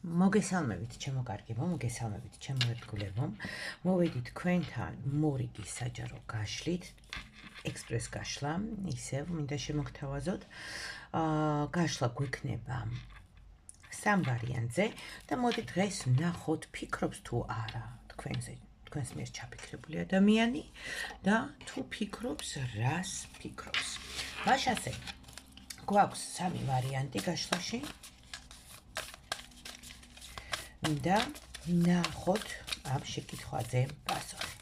მოგესალმებით ჩემო კარგებო, მოგესალმებით ჩემო ერთგულებო. მოვედით თქვენთან მორიგი საჯარო გაშლით, ექსპრეს გაშლა, ისევ მინდა შემოგთავაზოთ. გაშლა გვექნება სამ ვარიანტზე და მოდით დღეს ვნახოთ ფიქრობს თუ არა თქვენს მიერ ჩაფიქრებული ადამიანი და თუ ფიქრობს, რას ფიქრობს. მაშასე გვაქვს სამი ვარიანტი გაშლაში. და ნახოთ ამ შეკითხვაზე პასუხი.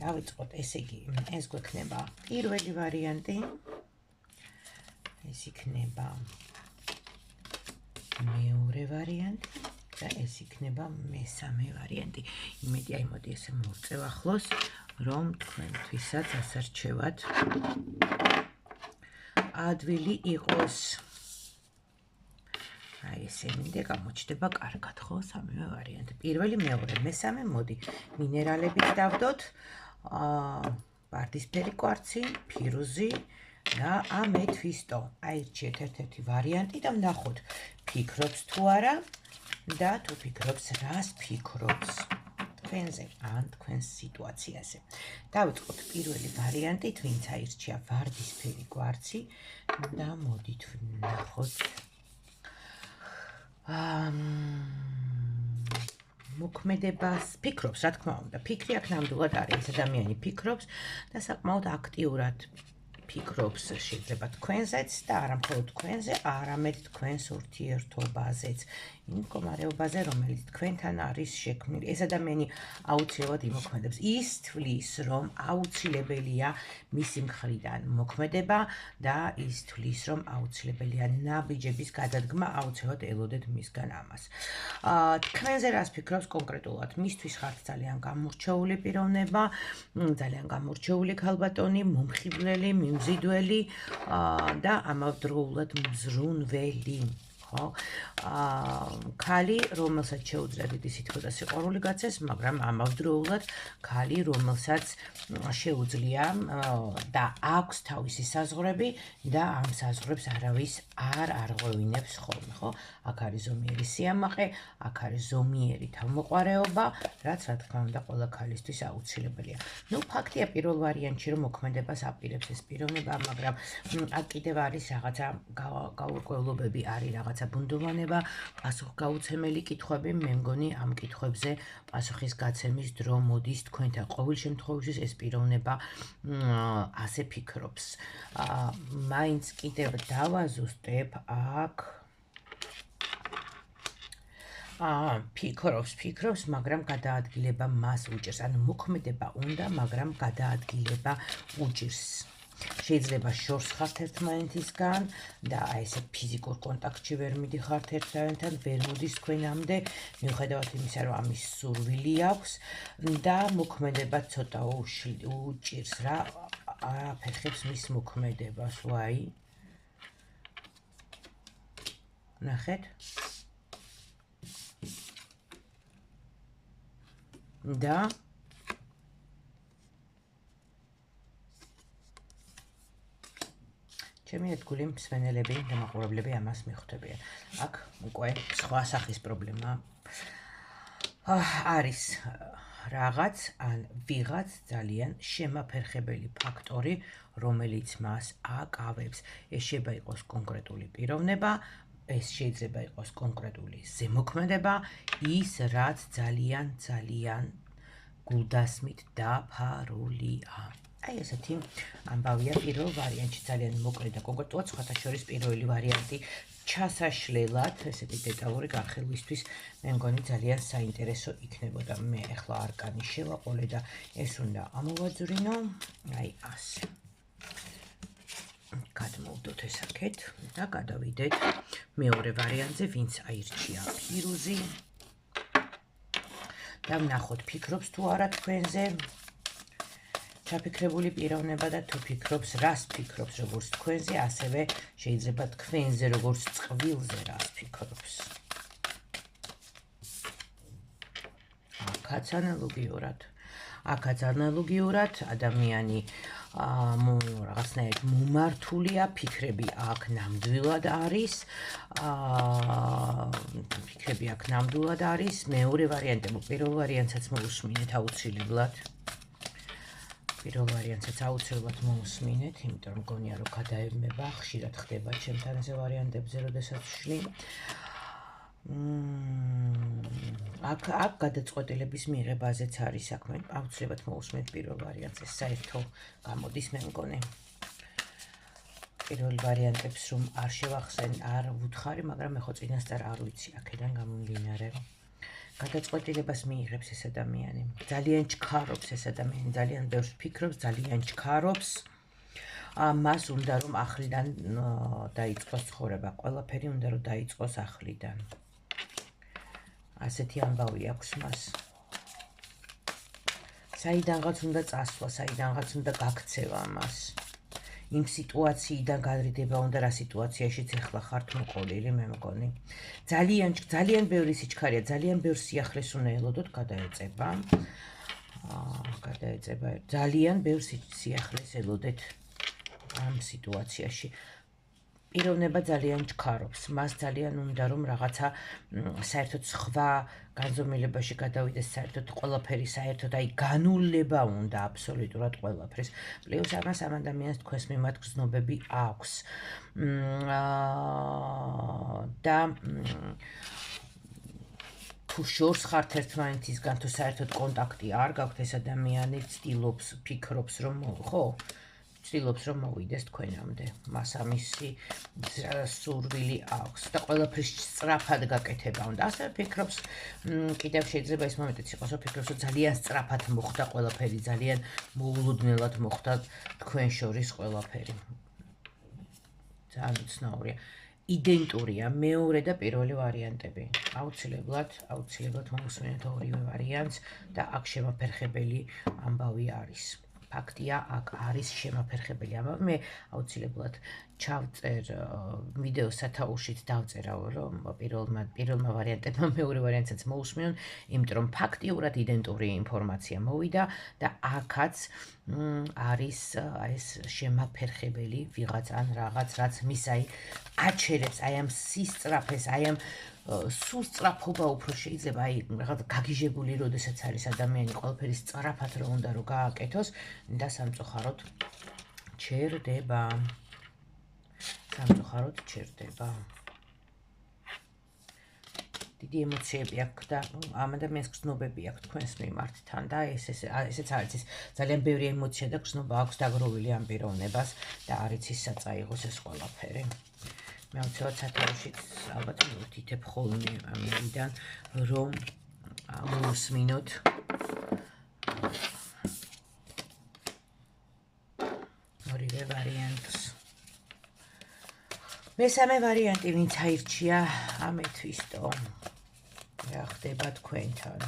დავიწყოთ, ესე იგი, ეს გვექნება პირველი ვარიანტი, ეს იქნება მეორე ვარიანტი და ეს იქნება მესამე ვარიანტი. იმედი აი მოდი ესე მოვწევ ახლოს, რომ თქვენთვისაც ასარჩევად ადვილი იყოს. აი ესე მინდა გამოჩნდება კარგად, ხო, სამივე ვარიანტი. პირველი, მეორე, მესამე, მოდი მინერალებით დავდოთ. ვარდისფერი კვარცი, ფირუზი და ამეთვისტო. აირჩიეთ ერთ-ერთი ვარიანტი და ვნახოთ, ფიქრობს თუ არა და თუ ფიქრობს, რას ფიქრობს თქვენზე ან თქვენს სიტუაციაზე. დავიწყოთ პირველი ვარიანტით, ვინც აირჩია ვარდისფერი კვარცი და მოდით ვნახოთ. მოქმედებას ფიქრობს, რა თქმა უნდა, ფიქრი აქ ნამდვილად არის, ადამიანი ფიქრობს და საკმაოდ აქტიურად ფიქრობს შეიძლება თქვენზეც და არა მხოლოდ თქვენზე, არამედ თქვენს ურთიერთობაზეც, იმ მდგომარეობაზე, რომელიც თქვენთან არის შექმნილი. ეს ადამიანი აუცილებლად იმოქმედებს. ის თვლის, რომ აუცილებელია მისი მხრიდან მოქმედება და ის თვლის, რომ აუცილებელია ნაბიჯების გადადგმა, აუცილებლად ელოდეთ მისგან ამას. თქვენზე რას ფიქრობს კონკრეტულად? მისთვის ხართ ძალიან გამორჩეული პიროვნება, ძალიან გამორჩეული ქალბატონი, მომხიბვლელი, მიმზიდველი და ამავდროულად მზრუნველი. ქალი, რომელსაც შეუძლია დიდი სითბო და სიყვარული გაცეს, მაგრამ ამავდროულად ქალი, რომელსაც შეუძლია და აქვს თავისი საზღვრები და ამ საზღვრებს არავის არ არღვევინებს ხოლმე, ხო? აქ არის ზომიერი სიამაყე, აქ არის ზომიერი თავმოყვარეობა, რაც რა თქმა უნდა ყველა ქალისთვის აუცილებელია. ნუ ფაქტია პირველ ვარიანტში, რომ მოქმედებას აპირებს ეს პიროვნება, მაგრამ აქ კიდევ არის რაღაცა გაურკვევლობები, არის რაღაცა ბუნდოვანება, პასუხგაუცემელი კითხვები. მე მგონი ამ კითხვებზე პასუხის გაცემის დრო მოდის თქვენთან. ყოველ შემთხვევაში ეს პიროვნება ასე ფიქრობს. მაინც კიდევ დავაზუსტებ აქ ფიქრობს, მაგრამ გადაადგილება მას უჭირს. ანუ მოქმედება უნდა, მაგრამ გადაადგილება უჭირს. შეიძლება შორს ხართ ერთმანეთისგან და აი ესე ფიზიკურ კონტაქტში ვერ მიდიხართ ერთმანეთთან, ვერ მოდის თქვენამდე, მიუხედავად იმისა, რომ ამის სურვილი აქვს და მოქმედება ცოტა უჭირს რა, აფერხებს მის მოქმედებას, ვაი. ნახეთ? და ჩემი ერთგული მსმენელები და მაყურებლები ამას მიხვდებიან. აქ უკვე სხვა სახის პრობლემა არის რაღაც ან ვიღაც ძალიან შემაფერხებელი ფაქტორი, რომელიც მას აკავებს. ეს შეიძლება იყოს კონკრეტული პიროვნება, ეს შეიძლება იყოს კონკრეტული ზემოქმედება, ის რაც ძალიან გულდასმით დაფარულია. აი ესეთი ამბავია პირველ ვარიანტში, ძალიან მოკლე და კონკრეტულად, სხვათა შორის პირველი ვარიანტი ჩასაშლელად, ესეთი დეტალური განხილვისთვის მე მგონი ძალიან საინტერესო იქნებოდა. მე ახლა არკანი შევაყოლე და ეს უნდა ამოვაძვრინო, აი ასე. გადმოვდოთ ეს აქეთ და გადავიდეთ მეორე ვარიანტზე, ვინც აირჩია ფირუზი. და ვნახოთ, ფიქრობს თუ არა თქვენზე ჩაფიქრებული პიროვნება და თუ ფიქრობს, რას ფიქრობს, როგორც თქვენზე, ასევე შეიძლება თქვენზე, როგორც წყვილზე, რას ფიქრობს. აქაც ანალოგიურად ადამიანი რაღაცნაირად მომართულია, ფიქრები აქ ნამდვილად არის, ფიქრები აქ ნამდვილად არის. მეორე ვარიანტი, პირველ ვარიანტსაც მოусმინეთ აუცილებლად. პირველ ვარიანტსაც აუცილებლად მოусმინეთ, იმიტომ რომ მგონია რომ გადაებმება, ხშირად ხდება ჩემთან ესე ვარიანტებზე, როდესაც ვშლი. აქ გადაწყვეტილების მიღებაზეც არის საქმე. აუცილებლად მოусმინეთ პირველ ვარიანტს, ეს საერთო გამოდის მე მგონი. პირველ ვარიანტებს რომ არ შევახსენ, არ ვუთხარი, მაგრამ მე ხო წინასწარ არ ვიცი აქედან გამომდინარე. გადაწყვეტილებას მიიღებს ეს ადამიანი. ძალიან ჩქარობს ეს ადამიანი, ძალიან ბევრს ფიქრობს, ძალიან ჩქარობს. მას უნდა რომ ახლიდან დაიწყოს ცხოვრება, ყველაფერი უნდა რომ დაიწყოს ახლიდან. ასეთი ამბავი აქვს მას. საიდანღაც უნდა წასვლა, საიდანღაც უნდა გაქცევა მას. იმ სიტუაციიდან გადრიდება უნდა, რა სიტუაციაშიც ახლა ხართ მოყოლილი, მე მგონი. ძალიან ბევრი სიჩქარეა, ძალიან ბევრ სიახლეს უნდა ელოდოთ, გადაეწება. ძალიან ბევრ სიახლეს ელოდეთ ამ სიტუაციაში. პიროვნება ძალიან ჩქარობს, მას ძალიან უნდა რომ რაღაცა საერთოდ სხვა განზომილებაში გადავიდეს, საერთოდ ყველაფერი საერთოდ აი განულება უნდა აბსოლუტურად ყველაფრის. პლუს ამას ამ ადამიანს თქვენს მიმართ გრძნობები აქვს. და თუ შორს ხართ ერთმანეთისგან, თუ საერთოდ კონტაქტი არ გაქვთ, ეს ადამიანი ცდილობს, ფიქრობს რომ ხო? ცდილობს რომ მოვიდეს თქვენამდე. მას ამისი სურვილი აქვს და ყველაფრის სწრაფად გაკეთება უნდა. ასევე ფიქრობს, კიდევ შეიძლება ის მომენტიც იყოს, რომ ფიქრობს, რომ ძალიან სწრაფად მოხდა ყველაფერი, ძალიან მოულოდნელად მოხდა თქვენ შორის ყველაფერი. ძალიან უცნაურია. იდენტურია მეორე და პირველი ვარიანტები. აუცილებლად მოусმინეთ ორივე ვარიანტს და აქ შემაფერხებელი ამბავი არის. ფაქტია, აქ არის შემაფერხებელი ამბავი. მე აუცილებლად ჩავწერ ვიდეო სათაურშიც დავწერა, რომ პირველმა ვარიანტებმა მეორე ვარიანტსაც მოусმინონ, იმიტომ რომ ფაქტიურად იდენტური ინფორმაცია მოვიდა და აქაც არის ეს შემაფერხებელი ვიღაც ან რაღაც, რაც მის აჩერებს, აი ამ სისწრაფეს, აი ამ სუსწრაფობა უფრო შეიძლება, აი რაღაც გაგიჟებული როდესაც არის ადამიანი, ყველაფერი სწრაფად რომ უნდა რომ გააკეთოს და სამწუხაროდ ჩერდება. დიდი ემოციები აქვს და ამ ადამიანს გრძნობები აქვს თქვენს მიმართთან და ესეც არის ის ძალიან ბევრი ემოცია და გრძნობა აქვს დაგროვილი ამ პიროვნებას და არ იცის საწაიღოს ეს ყველაფერი. მე აუცილებლად სათაურშიც ალბათ მივთითებ ხოლმე ამიდან რომ მოусმინოთ ორივე ვარიანტს. მესამე ვარიანტი ვინც აირჩია ამეთვისტო. რა ხდება თქვენთან?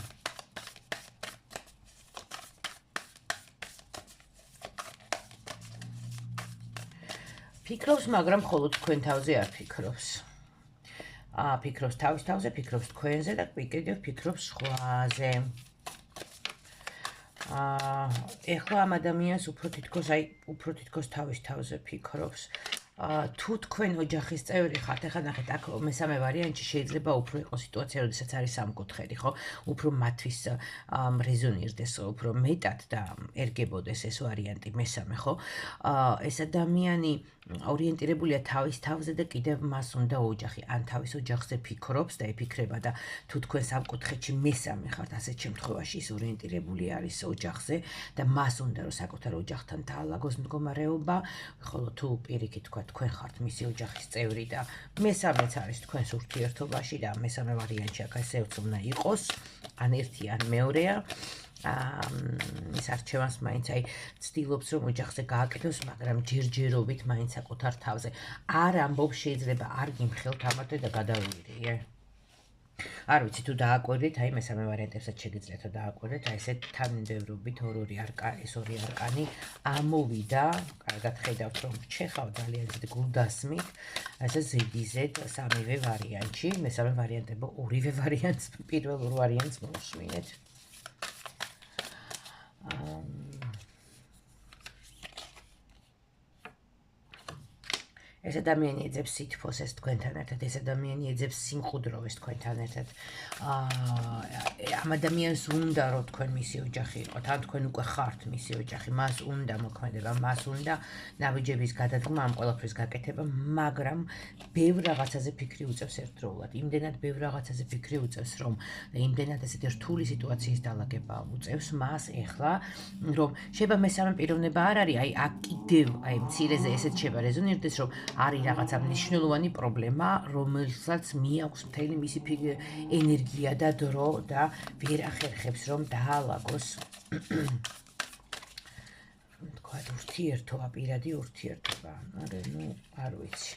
ფიქრობს, მაგრამ მხოლოდ თქვენ თავზე არ ფიქრობს. ფიქრობს თავის თავზე, ფიქრობს თქვენზე და კიდევ ფიქრობს სხვაზე. ეხლა ამ ადამიანს უფრო თითქოს თავის თავზე ფიქრობს. თუ თქვენ ოჯახის წევრი ხართ, ეხლა ნახეთ, აქ მესამე ვარიანტში შეიძლება უფრო იყოს სიტუაცია, როდესაც არის სამკუთხედი, ხო? უფრო მათთვის რეზონირდეს, უფრო მეტად და ერგებოდეს ეს ვარიანტი მესამე, ხო? ეს ადამიანი ორიენტირებულია თავის თავზე და კიდევ მას უნდა ოჯახი, ან თავის ოჯახზე ფიქრობს და იფიქრება და თუ თქვენ სამკუთხედში მესამე ხართ, ასეთ შემთხვევაში ის ორიენტირებული არის ოჯახზე და მას უნდა რომ საკუთარ ოჯახთან დაალაგოს მდგომარეობა, ხოლო თუ პირიქით თქვა თქვენ ხართ მისი ოჯახის წევრი და მესამეც არის თქვენს ურთიერთობაში და მესამე ვარიანტში აქ ესეც უნდა იყოს, ან ერთი ან მეორეა. ის არჩევანს მაინც აი ცდილობს რომ ოჯახზე გააკეთოს, მაგრამ ჯერჯერობით მაინც საკუთარ თავზე. არ ამბობს შეიძლება არ გიმხელთ ამათე და გადავიდე. არ ვიცი თუ დააკვირდით, აი მესამე ვარიანტებსაც შეგიძლიათ დააკვირდეთ, აი ესეთ თანმიმდევრობით ორი არკანი ამოვიდა, კარგად ხედავთ რომ ჩეხავ ძალიან ზედ გულდასმით, ესე ზედიზედ სამივე ვარიანტში, მესამე ვარიანტებო ორივე ვარიანტს, პირველ ორ ვარიანტს მოусმინეთ. ეს ადამიანი ეძებს სითბოს ეს თქვენთან ერთად, ეს ადამიანი ეძებს სიმყუდროვეს თქვენთან ერთად. ამ ადამიანს უნდა რომ თქვენ მისი ოჯახი იყოთ, ან თქვენ უკვე ხართ მისი ოჯახი, მას უნდა მოქმედება, მას უნდა ნაბიჯების გადადგმა, ამ ყველაფრის გაკეთება, მაგრამ ბევრ რაღაცაზე ფიქრი უწევს ერთდროულად. იმდენად ბევრ რაღაცაზე ფიქრი უწევს, რომ იმდენად ესეთი რთული სიტუაციის დალაგება უწევს მას ეხლა, რომ შეიძლება მესამე პიროვნება არ არის, აი აქ კიდევ აი მცირეზე ესეთ შეიძლება რეზონირდეს, რომ არის რაღაცა მნიშვნელოვანი პრობლემა, რომელსაც მიაქვს მთელი მისი ენერგია და დრო და ვერ ახერხებს რომ დაალაგოს თქვა ურთიერთობა, პირადი ურთიერთობა. არ ვიცი.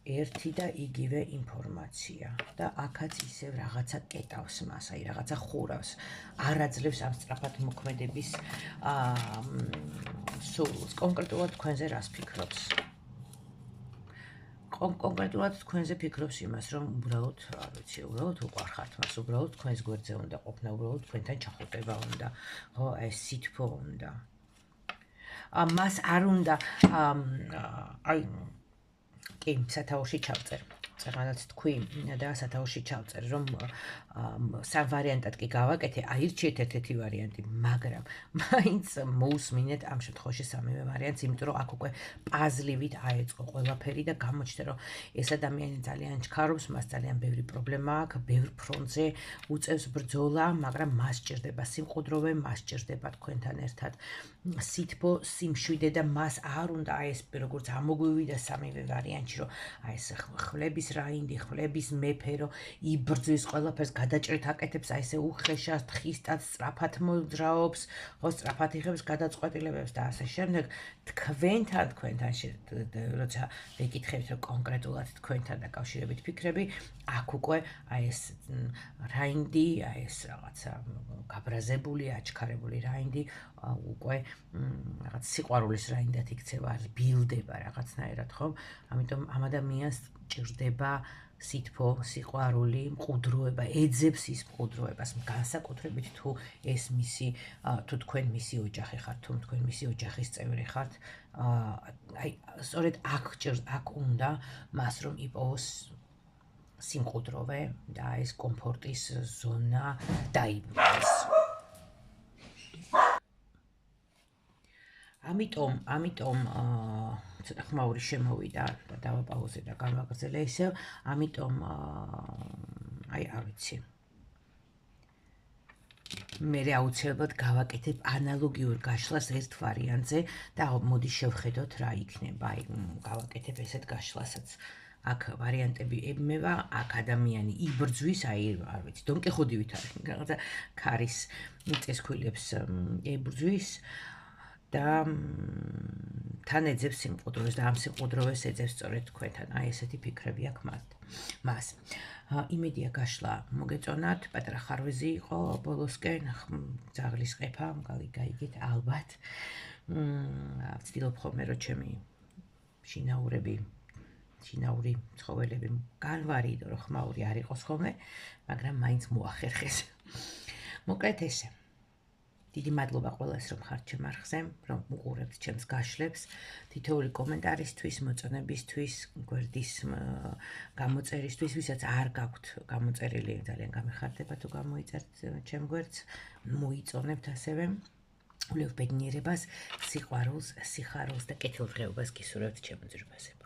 ერთი და იგივე ინფორმაცია და აქაც ისევ რაღაცა კეტავს მას, აი რაღაცა ხურავს. არ აძლევს ამ სწრაფად მოქმედების სულს. კონკრეტულად თქვენზე რას ფიქრობს? კონკრეტულად თქვენზე ფიქრობს იმას, რომ უბრალოდ, არ ვიცი, უბრალოდ უყვარხართ მას, უბრალოდ თქვენს გვერდზე უნდა ყოფნა, უბრალოდ თქვენთან ჩახუტება უნდა, ხო, ეს სითბო უნდა. მას არ უნდა აი კი, სათაურში ჩავწერ. წერმანაც თქვი და სათაურში ჩავწერ, რომ სამ ვარიანტად კი გავაკეთე, აირჩიეთ ერთ-ერთი ვარიანტი, მაგრამ მაინც მოусმინეთ ამ შემთხვევაში სამივე ვარიანტს, იმიტომ რომ აქ უკვე პაზლივით აეწყო ყველაფერი და გამოჩნდა, რომ ეს ადამიანი ძალიან ჩქარობს, მას ძალიან ბევრი პრობლემა აქვს, ბევრ ფრონტზე უწევს ბრძოლა, მაგრამ მას სჭირდება სიმყუდროვე, მას სჭირდება თქვენთან ერთად სითბო, სიმშვიდე და მას არ უნდა აი ეს როგორც ამოგვივიდა სამივე ვარიანტში, რომ აი ეს ხვლების რაინდი, ხვლების მეფე, რომ იბრძვის ყველაფერს, გადაჭრით აკეთებს, აი ესე უხეშად, თხისტად, სწრაფად მოძრაობს, ხო, სწრაფად იღებს გადაწყვეტილებებს და ასე შემდეგ. თქვენთან, როცა ვეკითხებით, რომ კონკრეტულად თქვენთან დაკავშირებით ფიქრები, აქ უკვე აი ეს რაინდი, აი ეს რაღაცა გაბრაზებული, აჩქარებული რაინდი უკვე რაღაც სიყვარულის რაინდად იქცევა, ბილდება რაღაცნაირად, ხო? ამიტომ ამ ადამიანს ჭირდება სითბო, სიყვარული, მყუდროება, ეძებს ის მყუდროებას, განსაკუთრებით თუ ეს მისი, თუ თქვენ მისი ოჯახი ხართ, თუ თქვენ მისი ოჯახის წევრი ხართ, აი სწორედ აქ უნდა მას რომ იპოვოს სიმყუდროვე და ეს კომფორტის ზონა დაიბრუნოს. ამიტომ ცოტა ხმაური შემოვიდა და დავაპაუზე და გავაგრძელე ისევ, ამიტომ აი არ ვიცი. მე აუცილებლად გავაკეთებ ანალოგიურ გაშლას ერთ ვარიანტზე და მოდი შევხედოთ რა იქნება. აი გავაკეთებ ესეთ გაშლასაც. აქ ვარიანტები ებმევა, აქ ადამიანი იბრძვის, აი არ ვიცი, დონკიხუდივით არის, რაღაცა ქარის წესქვილებს ებრძვის და თან ეძებს სიმყუდროვეს და ამ სიმყუდროვეს ეძებს სწორედ თქვენთან. აი ესეთი ფიქრები აქვს მას. იმედია გაშლა მოგეწონათ, პატარა ხარვეზი იყო ბოლოსკენ, ძაღლის ყეფა, გაიგეთ ალბათ. ვცდილობ ხოლმე რომ ჩემი შინაური ცხოველები განვარიდო, რომ ხმაური არ იყოს ხოლმე, მაგრამ მაინც მოახერხეს. მოკლედ ესე. დიდი მადლობა ყველას, რომ ხართ ჩემ არხზე, რომ უყურებთ ჩემს გაშლებს, თითოეული კომენტარისთვის, მოწონებისთვის, გვერდის გამოწერისთვის, ვისაც არ გაქვთ გამოწერილი, ძალიან გამეხარდება თუ გამოიწერთ ჩემ გვერდს, მოიწონებთ ასევე. ვლევ ბედნიერებას, სიყვარულს, სიხარულს და კეთილდღეობას გისურვებთ ჩემო ძვირფასებო.